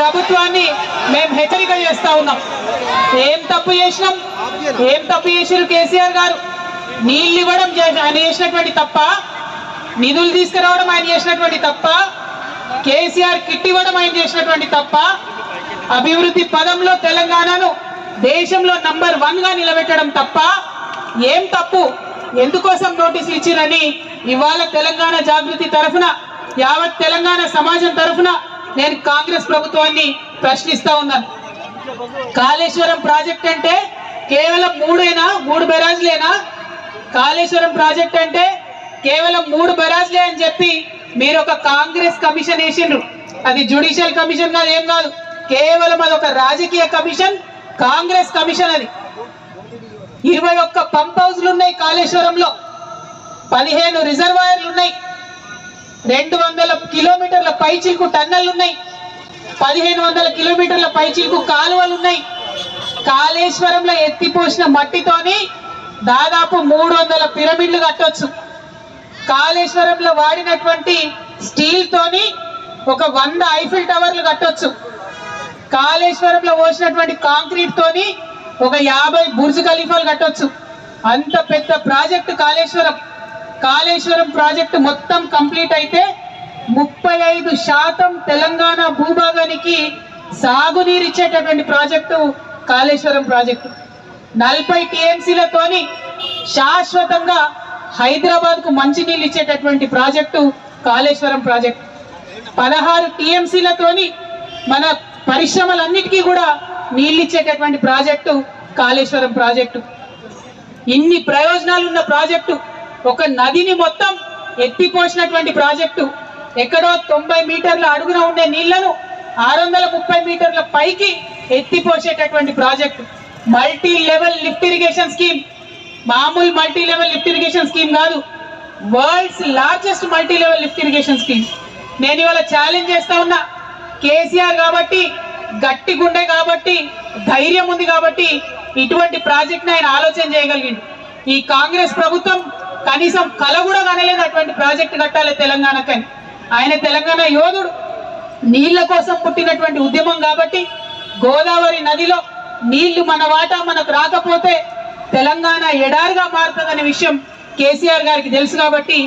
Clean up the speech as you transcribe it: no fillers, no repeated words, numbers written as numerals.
ప్రభుత్వాన్ని మేము హెచ్చరిక చేస్తా ఉన్నాం. ఏం తప్పు చేసిరు కేసీఆర్ గారు? నీళ్ళు ఇవ్వడం ఆయన చేసినటువంటి తప్ప, నిధులు తీసుకురావడం ఆయన చేసినటువంటి తప్ప, కేసీఆర్ కిట్ ఇవ్వడం ఆయన చేసినటువంటి తప్ప, అభివృద్ధి పదంలో తెలంగాణను దేశంలో నంబర్ 1 గా నిలబెట్టడం తప్ప ఏం తప్పు? ఎందుకోసం నోటీసులు ఇచ్చిరని ఇవాళ తెలంగాణ జాగృతి తరఫున, యావత్ తెలంగాణ సమాజం తరఫున నేను కాంగ్రెస్ ప్రభుత్వాన్ని ప్రశ్నిస్తా ఉన్నాను. కాళేశ్వరం ప్రాజెక్ట్ అంటే కేవలం 3 బెరాజ్లేనా? కాళేశ్వరం ప్రాజెక్ట్ అంటే కేవలం 3 బెరాజ్లే అని చెప్పి మీరు ఒక కాంగ్రెస్ కమిషన్ వేసిండ్రు. అది జ్యుడిషియల్ కమిషన్ కాదు, ఏం కాదు, కేవలం అదొక రాజకీయ కమిషన్, కాంగ్రెస్ కమిషన్. అది 21 పంప్ హౌస్లు ఉన్నాయి కాళేశ్వరంలో, 15 రిజర్వాయర్లు ఉన్నాయి, 200 కిలోమీటర్ల పైచిల్కు టన్నెల్ ఉన్నాయి, 1500 కిలోమీటర్ల పైచిల్కు కాలువలు ఉన్నాయి. కాళేశ్వరంలో ఎత్తిపోసిన మట్టితోని దాదాపు 300 పిరమిడ్లు కట్టొచ్చు. కాళేశ్వరంలో వాడినటువంటి స్టీల్ తోని ఒక 100 ఐఫిల్ టవర్లు కట్టొచ్చు. కాళేశ్వరంలో పోసినటువంటి కాంక్రీట్ తోని ఒక 50 బుర్జ్ ఖలీఫాలు కట్టొచ్చు. అంత పెద్ద ప్రాజెక్టు కాళేశ్వరం ప్రాజెక్టు మొత్తం కంప్లీట్ అయితే 35% తెలంగాణ భూభాగానికి సాగునీరు ఇచ్చేటటువంటి ప్రాజెక్టు కాళేశ్వరం ప్రాజెక్టు. 40 టీఎంసీలతోని శాశ్వతంగా హైదరాబాద్ కు మంచినీళ్ళు ఇచ్చేటటువంటి ప్రాజెక్టు కాళేశ్వరం ప్రాజెక్టు. 16 టీఎంసీలతోని మన పరిశ్రమలన్నిటికీ కూడా నీళ్ళు ఇచ్చేటటువంటి ప్రాజెక్టు కాళేశ్వరం ప్రాజెక్టు. ఇన్ని ప్రయోజనాలు ఉన్న ప్రాజెక్టు, ఒక నదిని మొత్తం ఎత్తిపోసినటువంటి ప్రాజెక్టు, ఎక్కడో 90 మీటర్ల అడుగున ఉండే నీళ్లను 630 మీటర్ల పైకి ఎత్తిపోసేటటువంటి project. Multi level lift irrigation scheme, మామూలు multi level lift irrigation scheme కాదు, world's largest multi level lift irrigation scheme. నేను ఇవాళ ఛాలెంజ్ చేస్తా ఉన్నా, కేసీఆర్ కాబట్టి, గట్టి గుండె కాబట్టి, ధైర్యం ఉంది కాబట్టి ఇటువంటి ప్రాజెక్ట్ ఆయన ఆలోచన చేయగలిగింది. ఈ కాంగ్రెస్ ప్రభుత్వం కనీసం కల కూడా కనలేదు అటువంటి ప్రాజెక్ట్ కట్టాలి తెలంగాణకని. ఆయన తెలంగాణ యోధుడు, నీళ్ల కోసం పుట్టినటువంటి ఉద్యమం కాబట్టి గోదావరి నదిలో నీళ్లు మన వాటా మనకు రాకపోతే తెలంగాణ ఎడారిగా మారుతుందనే విషయం కేసీఆర్ గారికి తెలుసు కాబట్టి